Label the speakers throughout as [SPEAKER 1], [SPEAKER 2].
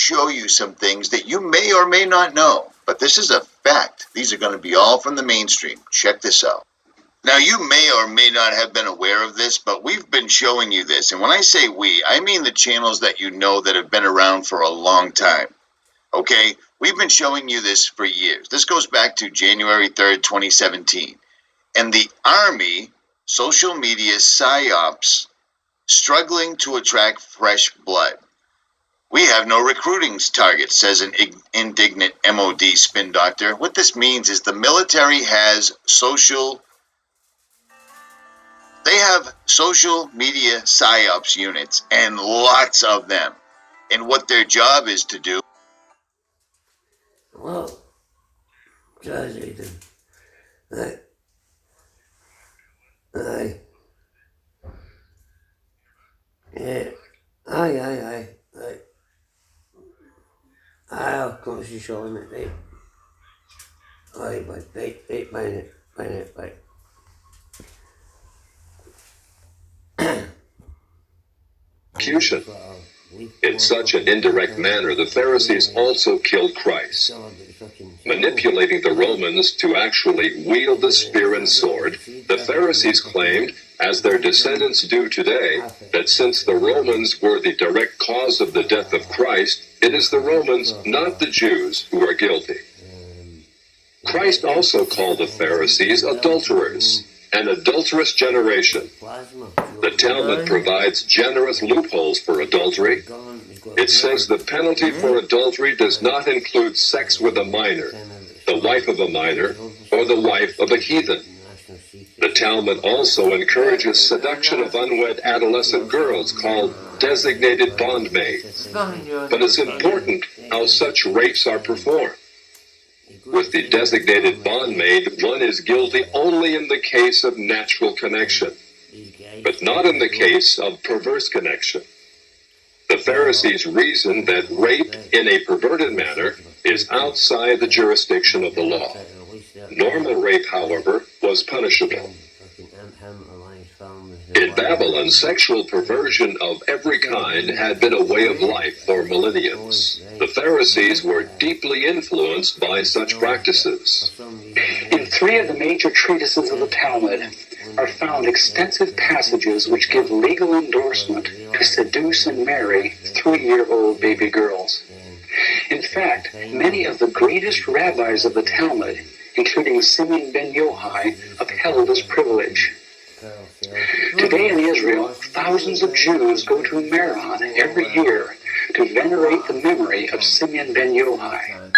[SPEAKER 1] show you some things that you may or may not know, but this is a fact. These are going to be all from the mainstream. Check this out. Now, you may or may not have been aware of this, but we've been showing you this. And when I say we, I mean the channels that you know that have been around for a long time. Okay? We've been showing you this for years. This goes back to January 3rd, 2017. And the Army, social media psyops, struggling to attract fresh blood. We have no recruiting targets, says an indignant MOD spin doctor. What this means is the military has social media psyops units, and lots of them. And what their job is to do.
[SPEAKER 2] Well, Ethan. Aye. Yeah. Aye. I'll come to show him it, right? Aye, but right, find it.
[SPEAKER 3] Persecution. In such an indirect manner, the Pharisees also killed Christ, manipulating the Romans to actually wield the spear and sword. The Pharisees claimed, as their descendants do today, that since the Romans were the direct cause of the death of Christ, it is the Romans, not the Jews, who are guilty. Christ also called the Pharisees adulterers, an adulterous generation. The Talmud provides generous loopholes for adultery. It says the penalty for adultery does not include sex with a minor, the wife of a minor, or the wife of a heathen. The Talmud also encourages seduction of unwed adolescent girls called designated bondmaids. But it's important how such rapes are performed. With the designated bondmaid, one is guilty only in the case of natural connection, but not in the case of perverse connection. The Pharisees reasoned that rape in a perverted manner is outside the jurisdiction of the law. Normal rape, however, was punishable. In Babylon, sexual perversion of every kind had been a way of life for millenniums. The Pharisees were deeply influenced by such practices.
[SPEAKER 4] In 3 of the major treatises of the Talmud are found extensive passages which give legal endorsement to seduce and marry 3-year-old baby girls. In fact, many of the greatest rabbis of the Talmud, including Simeon ben Yochai, upheld this privilege. Today in Israel, thousands of Jews go to Meron every year to venerate the memory of Simeon ben Yochai.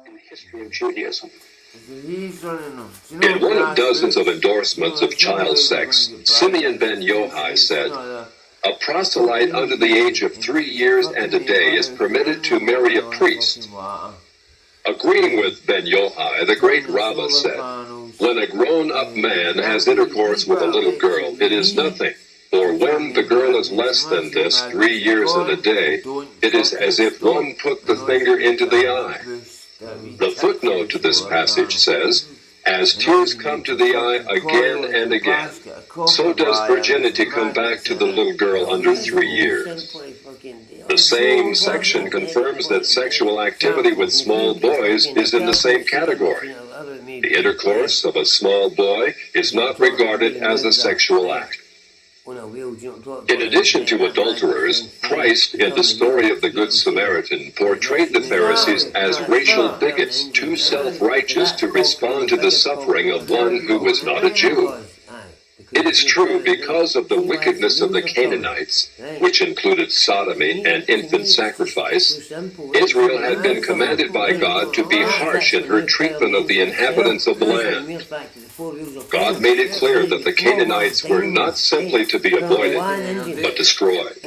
[SPEAKER 4] In the history of Judaism.
[SPEAKER 3] In one of dozens of endorsements of child sex, Simeon ben Yochai said, "A proselyte under the age of 3 years and a day is permitted to marry a priest." Agreeing with ben Yochai, the great Rabbah said, "When a grown-up man has intercourse with a little girl, it is nothing. For when the girl is less than this, 3 years and a day, it is as if one put the finger into the eye." The footnote to this passage says, "As tears come to the eye again and again, so does virginity come back to the little girl under 3 years." The same section confirms that sexual activity with small boys is in the same category. The intercourse of a small boy is not regarded as a sexual act. In addition to adulterers, Christ, in the story of the Good Samaritan, portrayed the Pharisees as racial bigots, too self-righteous to respond to the suffering of one who was not a Jew. It is true, because of the wickedness of the Canaanites, which included sodomy and infant sacrifice, Israel had been commanded by God to be harsh in her treatment of the inhabitants of the land. God made it clear that the Canaanites were not simply to be avoided, but destroyed.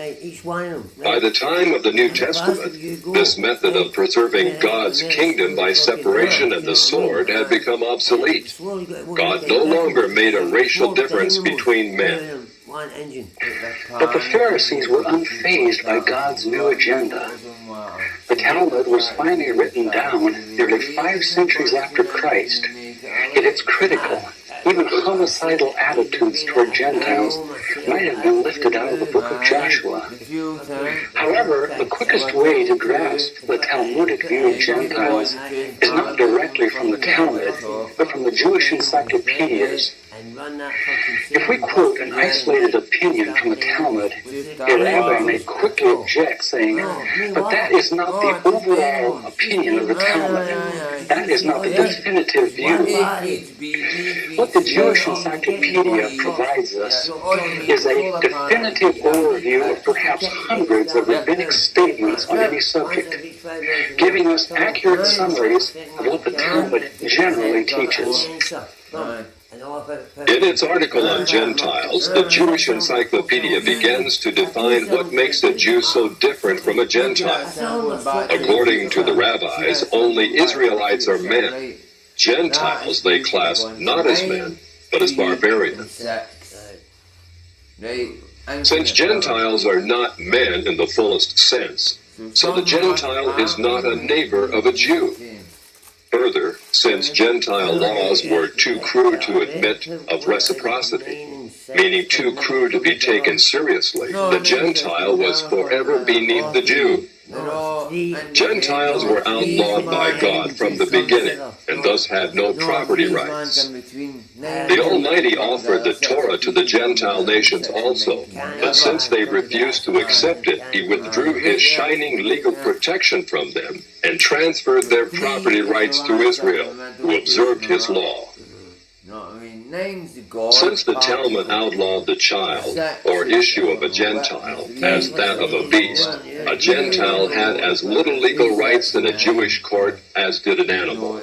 [SPEAKER 3] By the time of the New Testament, this method of preserving God's kingdom by separation and the sword had become obsolete. God no longer made a racial difference between men.
[SPEAKER 4] But the Pharisees were unfazed by God's new agenda. The Talmud was finally written down nearly 5 centuries after Christ. Yet it's critical Even homicidal attitudes toward Gentiles might have been lifted out of the book of Joshua. However, the quickest way to grasp the Talmudic view of Gentiles is not directly from the Talmud, but from the Jewish encyclopedias. If we quote an isolated opinion from the Talmud, a rabbi may quickly object, saying, "But that is not the overall opinion of the Talmud. That is not the definitive view." What the Jewish Encyclopedia provides us is a definitive overview of perhaps hundreds of rabbinic statements on any subject, giving us accurate summaries of what the Talmud generally teaches.
[SPEAKER 3] In its article on Gentiles, the Jewish Encyclopedia begins to define what makes a Jew so different from a Gentile. According to the rabbis, only Israelites are men. Gentiles they class not as men, but as barbarians. Since Gentiles are not men in the fullest sense, so the Gentile is not a neighbor of a Jew. Further, since Gentile laws were too crude to admit of reciprocity, meaning too crude to be taken seriously, the Gentile was forever beneath the Jew. Gentiles were outlawed by God from the beginning, and thus had no property rights. The Almighty offered the Torah to the Gentile nations also, but since they refused to accept it, He withdrew His shining legal protection from them and transferred their property rights to Israel, who observed His law. Since the Talmud outlawed the child, or issue of a Gentile, as that of a beast, a Gentile had as little legal rights in a Jewish court as did an animal.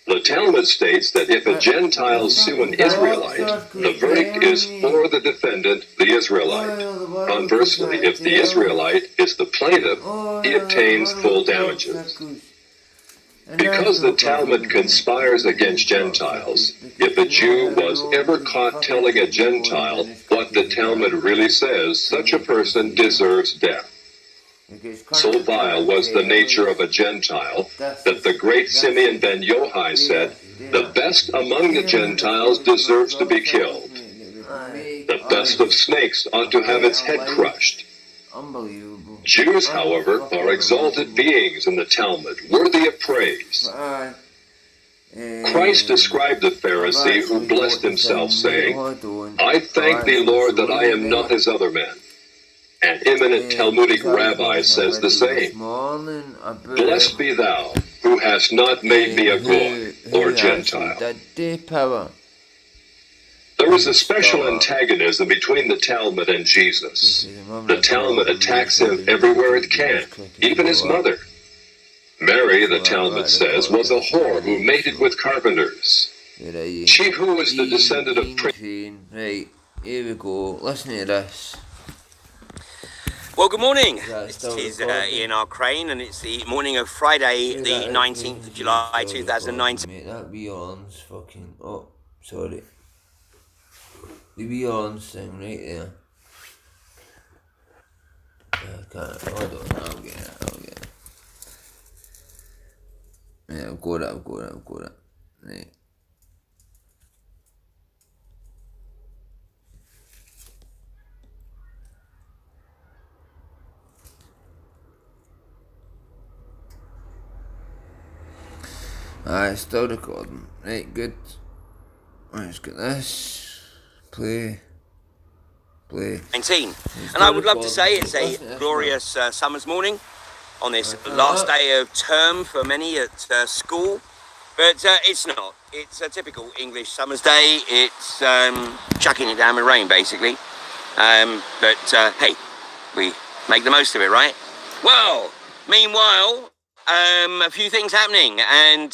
[SPEAKER 3] The Talmud states that if a Gentile sue an Israelite, the verdict is for the defendant, the Israelite. Conversely, if the Israelite is the plaintiff, he obtains full damages. Because the Talmud conspires against Gentiles, if a Jew was ever caught telling a Gentile what the Talmud really says, such a person deserves death. So vile was the nature of a Gentile that the great Simeon ben Yohai said, "The best among the Gentiles deserves to be killed. The best of snakes ought to have its head crushed." Jews, however, are exalted beings in the Talmud, worthy of praise. Christ described the Pharisee who blessed himself, saying, "I thank thee, Lord, that I am not as other men." An eminent Talmudic rabbi says the same. "Blessed be thou, who hast not made me a Goy, or Gentile." There is a special antagonism between the Talmud and Jesus. The Talmud attacks him everywhere it can, even his mother. Mary, the Talmud says, was a whore who mated with carpenters. She who was the descendant of princes.
[SPEAKER 2] Right, here we go. Listen to this.
[SPEAKER 5] Well, good morning. This is Ian R. Crane, and it's the morning of Friday, the 19th of July, 2019.
[SPEAKER 2] Mate, that Beyond's fucking... Oh, sorry. The Beyond's thing right there. I can't... Hold on, I'll get it. Yeah, I've got it. Right. Still recording. Right, good. Let's get this. Play.
[SPEAKER 5] 19. And I would love to say it's a glorious summer's morning on this last day of term for many at school. But it's not. It's a typical English summer's day. It's chucking it down with rain, basically. But hey, we make the most of it, right? Well, meanwhile, a few things happening, and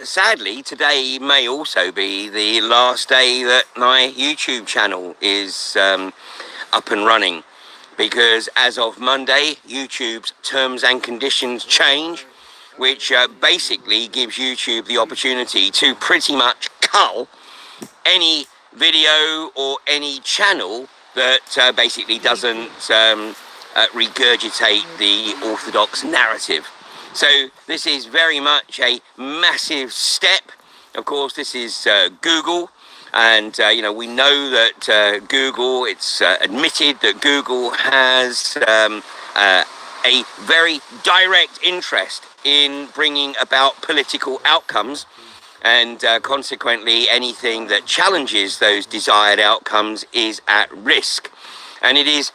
[SPEAKER 5] sadly today may also be the last day that my YouTube channel is up and running, because as of Monday YouTube's terms and conditions change, which basically gives YouTube the opportunity to pretty much cull any video or any channel that basically doesn't regurgitate the orthodox narrative. So this is very much a massive step Of course, this is Google. And, we know that Google, it's admitted that Google has a very direct interest in bringing about political outcomes, and consequently anything that challenges those desired outcomes is at risk. And it is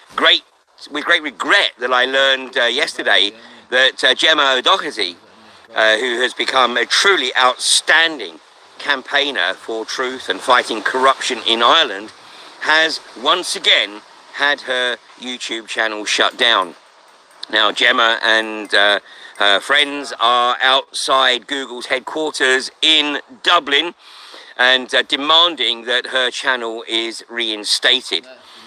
[SPEAKER 5] with great regret that I learned yesterday that Gemma O'Doherty, who has become a truly outstanding campaigner for truth and fighting corruption in Ireland, has once again had her YouTube channel shut down. Now, Gemma and her friends are outside Google's headquarters in Dublin and demanding that her channel is reinstated.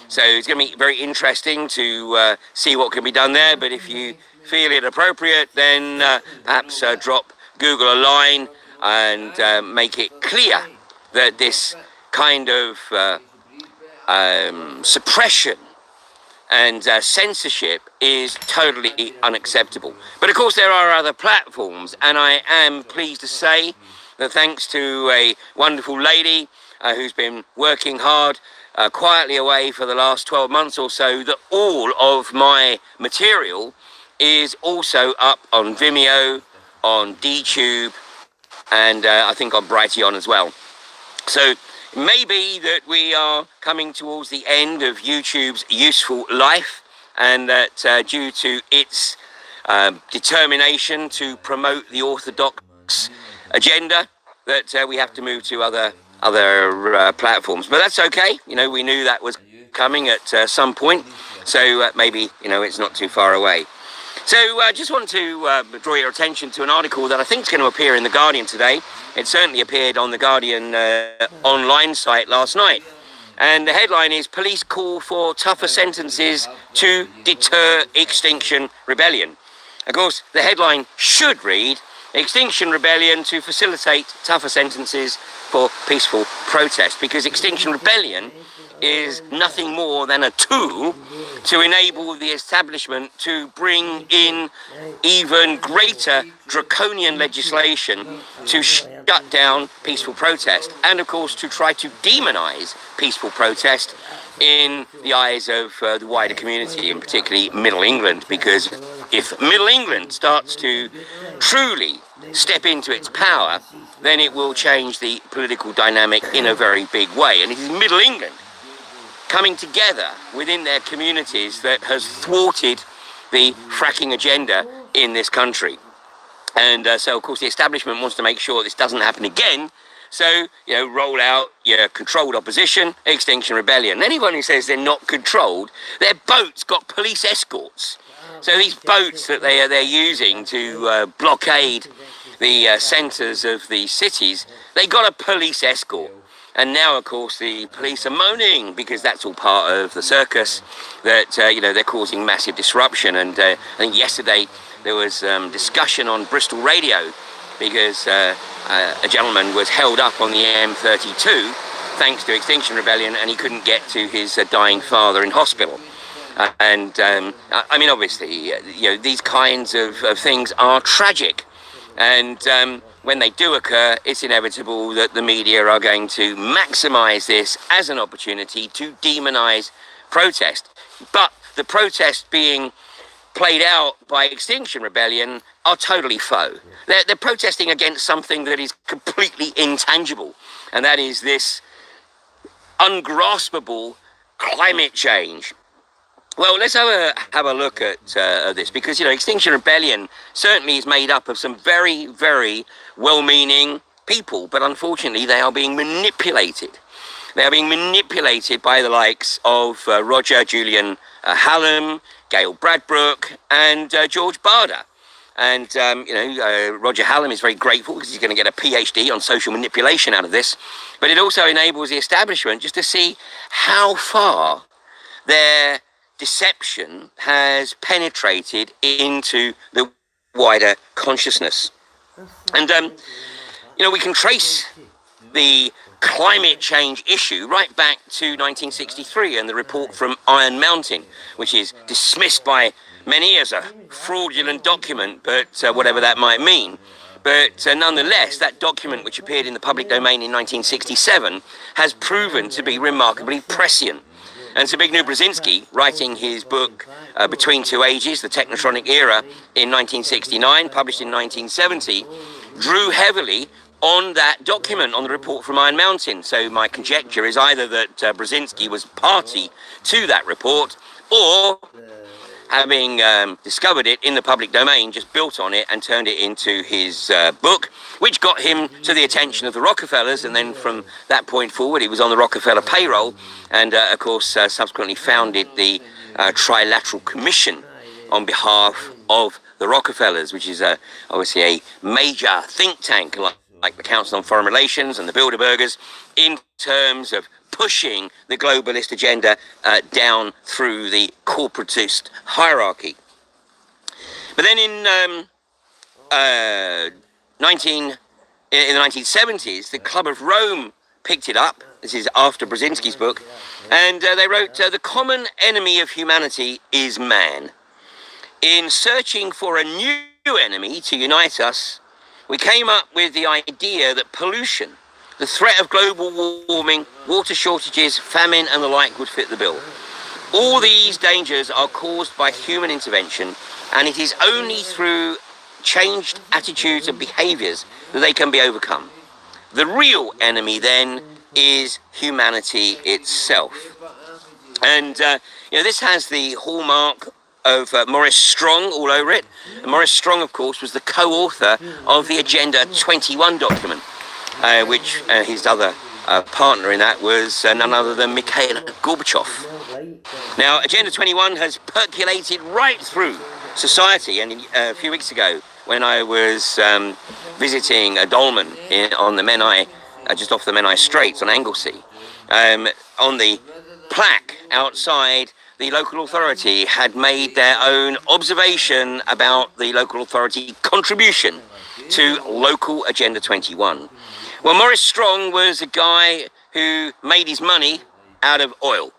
[SPEAKER 5] So it's going to be very interesting to see what can be done there, but if you feel it appropriate, then perhaps drop Google a line and make it clear that this kind of suppression and censorship is totally unacceptable. But of course there are other platforms, and I am pleased to say that thanks to a wonderful lady who's been working hard quietly away for the last 12 months or so, that all of my material is also up on Vimeo, on DTube, and I think on Brighteon as well. So maybe that we are coming towards the end of YouTube's useful life, and that due to its determination to promote the orthodox agenda, that we have to move to other platforms. But that's okay. We knew that was coming at some point, so maybe it's not too far away. So I just want to draw your attention to an article that I think is going to appear in The Guardian today. It certainly appeared on The Guardian online site last night. And the headline is, "Police Call for Tougher Sentences to Deter Extinction Rebellion." Of course, the headline should read, "Extinction Rebellion to Facilitate Tougher Sentences for Peaceful Protest," because Extinction Rebellion is nothing more than a tool to enable the establishment to bring in even greater draconian legislation to shut down peaceful protest, and of course to try to demonize peaceful protest in the eyes of the wider community, and particularly Middle England, because if Middle England starts to truly step into its power, then it will change the political dynamic in a very big way. And it is Middle England coming together within their communities that has thwarted the fracking agenda in this country. And so, of course, the establishment wants to make sure this doesn't happen again. So, roll out your controlled opposition, Extinction Rebellion. Anyone who says they're not controlled, their boats got police escorts. So these boats that they're using to blockade the centres of the cities, they got a police escort. And now, of course, the police are moaning because that's all part of the circus, that, they're causing massive disruption. And I think yesterday there was discussion on Bristol radio because a gentleman was held up on the M32 thanks to Extinction Rebellion, and he couldn't get to his dying father in hospital. Obviously, these kinds of things are tragic. And when they do occur, it's inevitable that the media are going to maximise this as an opportunity to demonise protest. But the protests being played out by Extinction Rebellion are totally faux. They're protesting against something that is completely intangible, and that is this ungraspable climate change. Well, let's have a look at this, because Extinction Rebellion certainly is made up of some very, very well-meaning people, but unfortunately they are being manipulated. They are being manipulated by the likes of Roger Julian Hallam, Gail Bradbrook, and George Barder. And Roger Hallam is very grateful because he's going to get a PhD on social manipulation out of this, but it also enables the establishment just to see how far their deception has penetrated into the wider consciousness. And we can trace the climate change issue right back to 1963 and the report from Iron Mountain, which is dismissed by many as a fraudulent document, but whatever that might mean. But nonetheless, that document, which appeared in the public domain in 1967, has proven to be remarkably prescient. And Zbigniew Brzezinski, writing his book Between Two Ages, The Technotronic Era, in 1969, published in 1970, drew heavily on that document, on the report from Iron Mountain. So my conjecture is either that Brzezinski was party to that report, or having discovered it in the public domain, just built on it and turned it into his book, which got him to the attention of the Rockefellers, and then from that point forward he was on the Rockefeller payroll, and of course subsequently founded the Trilateral Commission on behalf of the Rockefellers, which is obviously a major think tank like the Council on Foreign Relations and the Bilderbergers, in terms of pushing the globalist agenda down through the corporatist hierarchy. But then in the 1970s, the Club of Rome picked it up. This is after Brzezinski's book, and they wrote, "The common enemy of humanity is man. In searching for a new enemy to unite us, we came up with the idea that pollution, the threat of global warming, water shortages, famine, and the like would fit the bill. All these dangers are caused by human intervention, and it is only through changed attitudes and behaviors that they can be overcome. The real enemy, then, is humanity itself." And, this has the hallmark of Maurice Strong all over it. And Maurice Strong, of course, was the co-author of the Agenda 21 document, which his other partner in that was none other than Mikhail Gorbachev. Now, Agenda 21 has percolated right through society, and a few weeks ago, when I was visiting a dolmen on the Menai, just off the Menai Straits on Anglesey, on the plaque outside, the local authority had made their own observation about the local authority contribution to local Agenda 21. Well, Maurice Strong was a guy who made his money out of oil,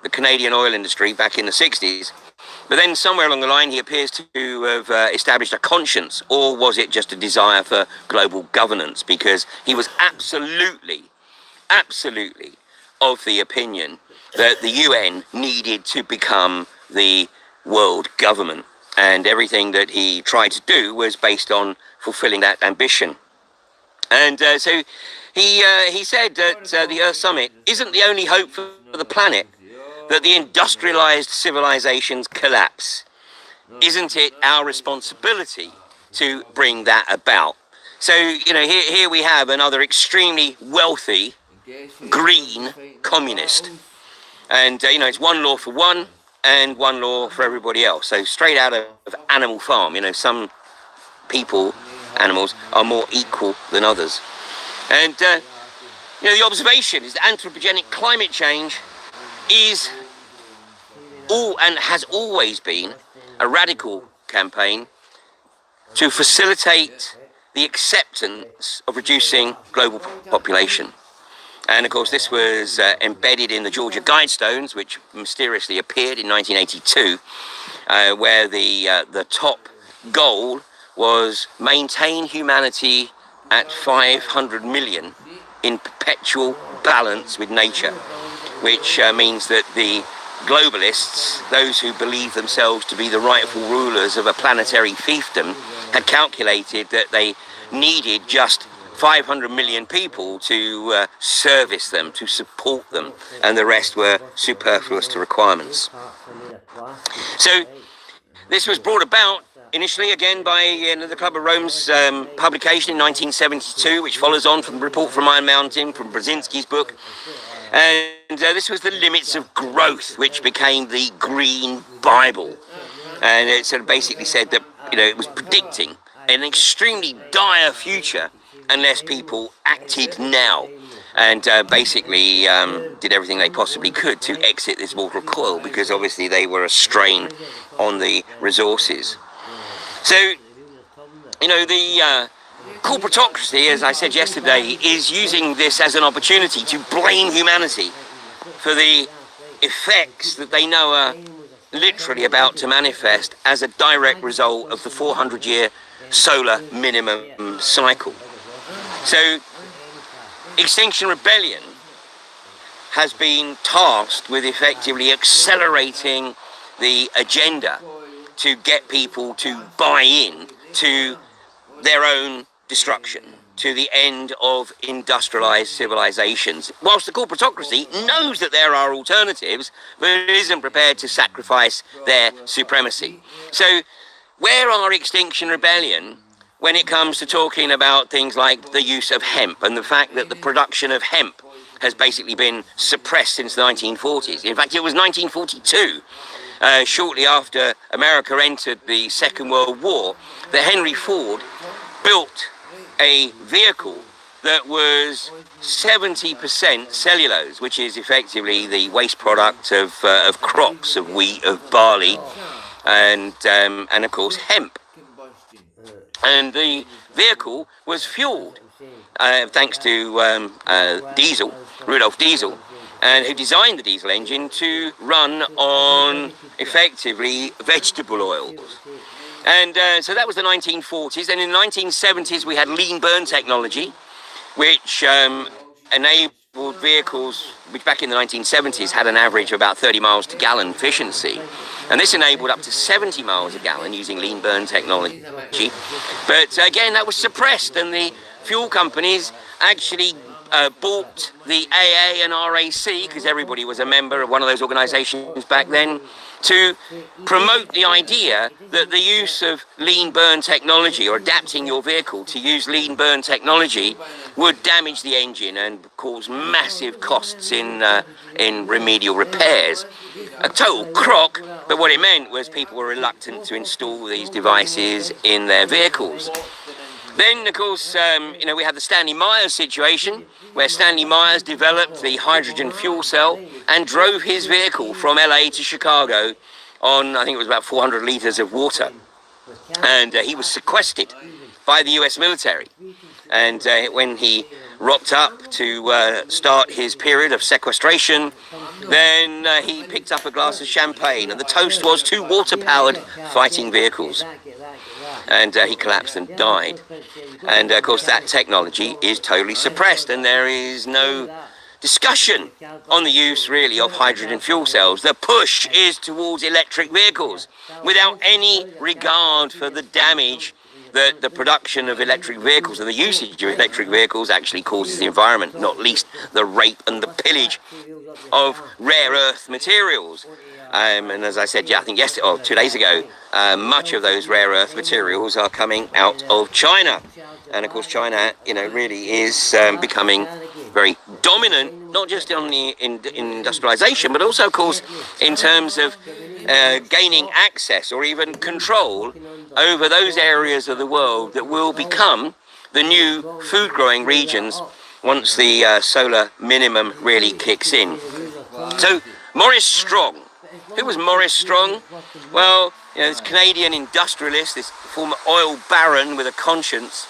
[SPEAKER 5] the Canadian oil industry back in the 60s. But then somewhere along the line, he appears to have established a conscience, or was it just a desire for global governance? Because he was absolutely of the opinion that the UN needed to become the world government, and everything that he tried to do was based on fulfilling that ambition. And so he said that the Earth Summit isn't the only hope for the planet, that the industrialized civilizations collapse. Isn't it our responsibility to bring that about? So, here we have another extremely wealthy, green communist. And, it's one law for one and one law for everybody else. So straight out of Animal Farm, some people, animals, are more equal than others. And, the observation is that anthropogenic climate change is and has always been a radical campaign to facilitate the acceptance of reducing global population. And of course, this was embedded in the Georgia Guidestones, which mysteriously appeared in 1982, where the top goal was maintain humanity at 500 million in perpetual balance with nature, which means that the globalists, those who believe themselves to be the rightful rulers of a planetary fiefdom, had calculated that they needed just 500 million people to service them, to support them, and the rest were superfluous to requirements. So this was brought about initially again by the Club of Rome's publication in 1972, which follows on from the report from Iron Mountain, from Brzezinski's book. And this was the limits of growth, which became the Green Bible. And it sort of basically said that, it was predicting an extremely dire future unless people acted now, and basically did everything they possibly could to exit this mortal coil, because obviously they were a strain on the resources. So, the corporatocracy, as I said yesterday, is using this as an opportunity to blame humanity for the effects that they know are literally about to manifest as a direct result of the 400-year solar minimum cycle. So Extinction Rebellion has been tasked with effectively accelerating the agenda to get people to buy in to their own destruction, to the end of industrialized civilizations, whilst the corporatocracy knows that there are alternatives, but isn't prepared to sacrifice their supremacy. So where are Extinction Rebellion when it comes to talking about things like the use of hemp and the fact that the production of hemp has basically been suppressed since the 1940s? In fact, it was 1942, shortly after America entered the Second World War, that Henry Ford built a vehicle that was 70% cellulose, which is effectively the waste product of crops, of wheat, of barley, and of course hemp. And the vehicle was fueled thanks to diesel, Rudolf Diesel, and who designed the diesel engine to run on effectively vegetable oils. And so that was the 1940s. And in the 1970s, we had lean burn technology, which enabled vehicles, which back in the 1970s had an average of about 30 miles to gallon efficiency. And this enabled up to 70 miles a gallon using lean burn technology. But again, that was suppressed, and the fuel companies actually bought the AA and RAC, because everybody was a member of one of those organizations back then, to promote the idea that the use of lean burn technology, or adapting your vehicle to use lean burn technology, would damage the engine and cause massive costs in remedial repairs. A total crock, but what it meant was people were reluctant to install these devices in their vehicles. Then, of course, we had the Stanley Myers situation, where Stanley Myers developed the hydrogen fuel cell and drove his vehicle from LA to Chicago on, I think it was about 400 litres of water. And he was sequestered by the US military. And when he rocked up to start his period of sequestration, then he picked up a glass of champagne, and the toast was 2 water-powered fighting vehicles. And he collapsed and died. And of course that technology is totally suppressed, and there is no discussion on the use really of hydrogen fuel cells. The push is towards electric vehicles without any regard for the damage that the production of electric vehicles and the usage of electric vehicles actually causes the environment, not least the rape and the pillage of rare earth materials. And as I said, I think yesterday or 2 days ago, much of those rare earth materials are coming out of China. And of course China, really is becoming very dominant, not just on the industrialization, but also, of course, in terms of gaining access or even control over those areas of the world that will become the new food growing regions once the solar minimum really kicks in. So Maurice Strong. Who was Maurice Strong? Well, this Canadian industrialist, this former oil baron with a conscience,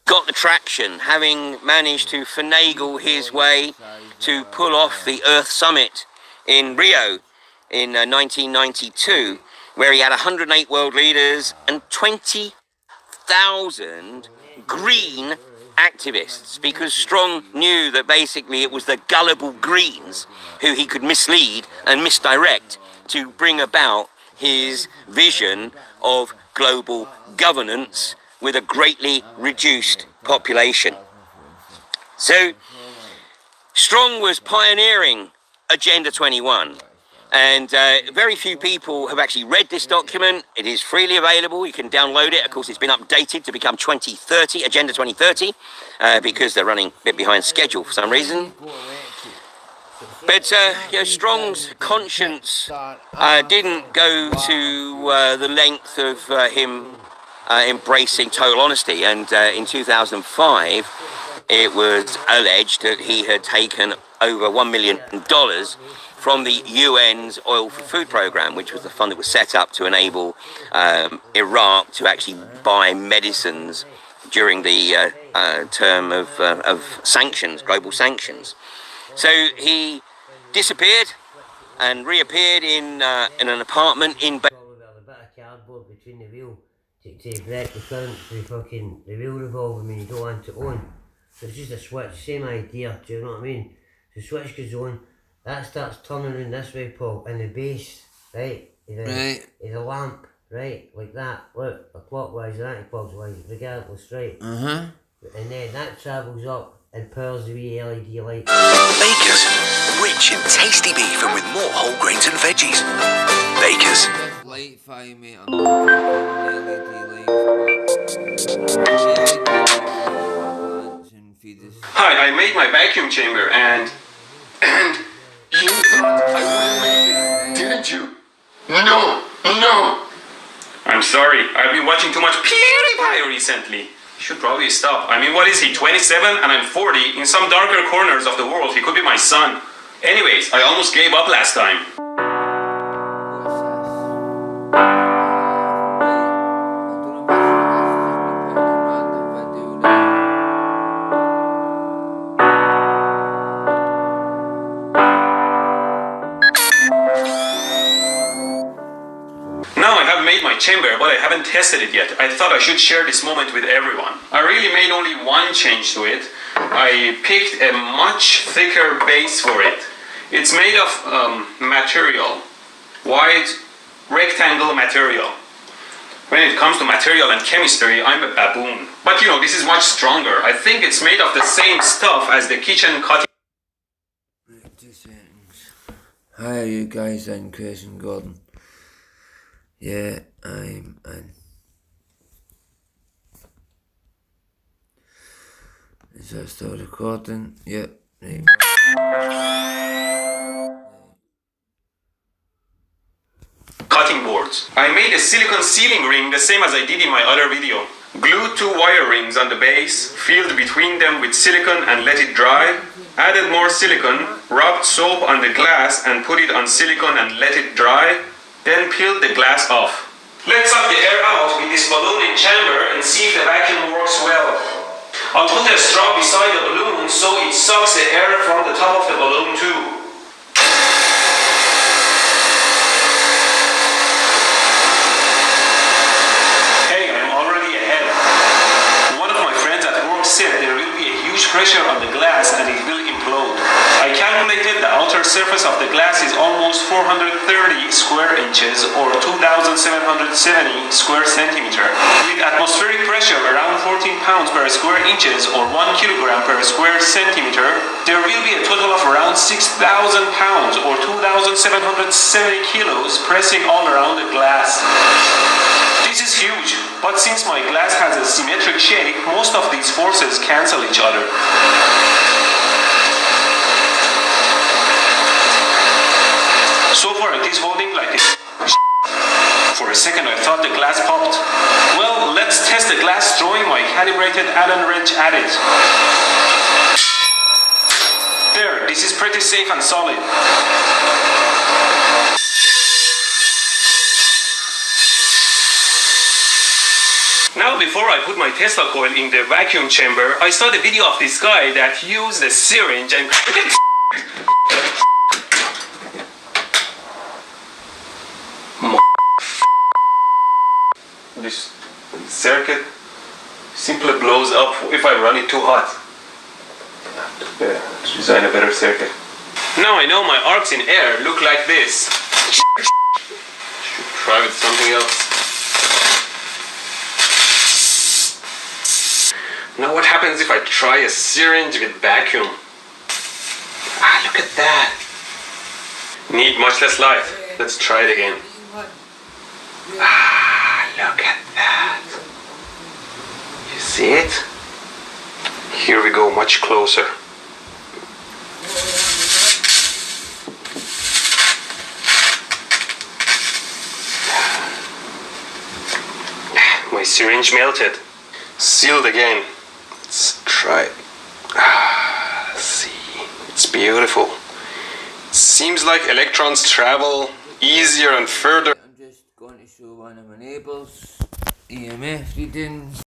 [SPEAKER 5] got the traction, having managed to finagle his way to pull off the Earth Summit in Rio in 1992, where he had 108 world leaders and 20,000 green activists, because Strong knew that basically it was the gullible Greens who he could mislead and misdirect to bring about his vision of global governance with a greatly reduced population. So Strong was pioneering Agenda 21. And very few people have actually read this document. It is freely available. You can download it. Of course, it's been updated to become 2030, Agenda 2030, because they're running a bit behind schedule for some reason. But Strong's conscience didn't go to the length of him embracing total honesty. And in 2005, it was alleged that he had taken over $1 million from the UN's Oil for Food program, which was the fund that was set up to enable Iraq to actually buy medicines during the term of sanctions, global sanctions. So he disappeared and reappeared in an apartment in
[SPEAKER 2] Probably a bit of cardboard between the wheel to break the current to fucking the wheel revolving when you don't want it on. So it's just a switch, same idea, do you know what I mean? The switch goes on, that starts turning around this way, Paul, and the base, right, is a lamp, right, like that, look, clockwise or anti-clockwise, regardless, right? And then that travels up and powers the wee LED light.
[SPEAKER 6] Bakers, rich and tasty beef and with more whole grains and veggies. Bakers.
[SPEAKER 7] Light fire, mate. I'm not talking LED lights,
[SPEAKER 8] Hi, I made my vacuum chamber and you thought I would make it, didn't you? No. I'm sorry. I've been watching too much PewDiePie recently. Should probably stop. I mean, what is he, 27 and I'm 40? In some darker corners of the world, he could be my son. Anyways, I almost gave up last time. Now I have made my chamber, but I haven't tested it yet. I thought I should share this moment with everyone. I really made only one change to it. I picked a much thicker base for it. It's made of material, wide rectangle material. When it comes to material and chemistry, I'm a baboon. But you know, this is much stronger. I think it's made of the same stuff as the kitchen cutting.
[SPEAKER 7] Right, 2 seconds. Hi, you guys, I'm Chris and Gordon. Yeah, I'm in. Is that still recording? Yep. Right.
[SPEAKER 8] Cutting boards. I made a silicone sealing ring the same as I did in my other video. Glued 2 wire rings on the base, filled between them with silicone and let it dry. Added more silicone, rubbed soap on the glass and put it on silicone and let it dry. Then peeled the glass off. Let's suck the air out with this balloon in chamber and see if the vacuum works well. I'll put a straw beside the balloon so it sucks the air from the top of the balloon too. Hey, I'm already ahead. One of my friends at work said there will be a huge pressure on the glass and it will implode. I calculated the outer surface of the glass is almost 430 square inches or 2,770 square centimeter. With atmospheric pressure around 14 pounds per square inches or 1 kilogram per square centimeter, there will be a total of around 6,000 pounds or 2,770 kilos pressing all around the glass. This is huge, but since my glass has a symmetric shape, most of these forces cancel each other. So far it is holding like this. For a second I thought the glass popped. Well, let's test the glass throwing my calibrated Allen wrench at it. There, this is pretty safe and solid. Now before I put my Tesla coil in the vacuum chamber, I saw the video of this guy that used a syringe and this circuit simply blows up if I run it too hot. Let's design a better circuit. Now I know my arcs in air look like this. Should try with something else. Now what happens if I try a syringe with vacuum? Ah, look at that. Need much less light. Let's try it again. Ah, look at that. You see it? Here we go, much closer. My syringe melted. Sealed again. Let's try it. Ah, see. It's beautiful. It seems like electrons travel easier and further.
[SPEAKER 7] I'm just going to show one of my neighbours EMF readings.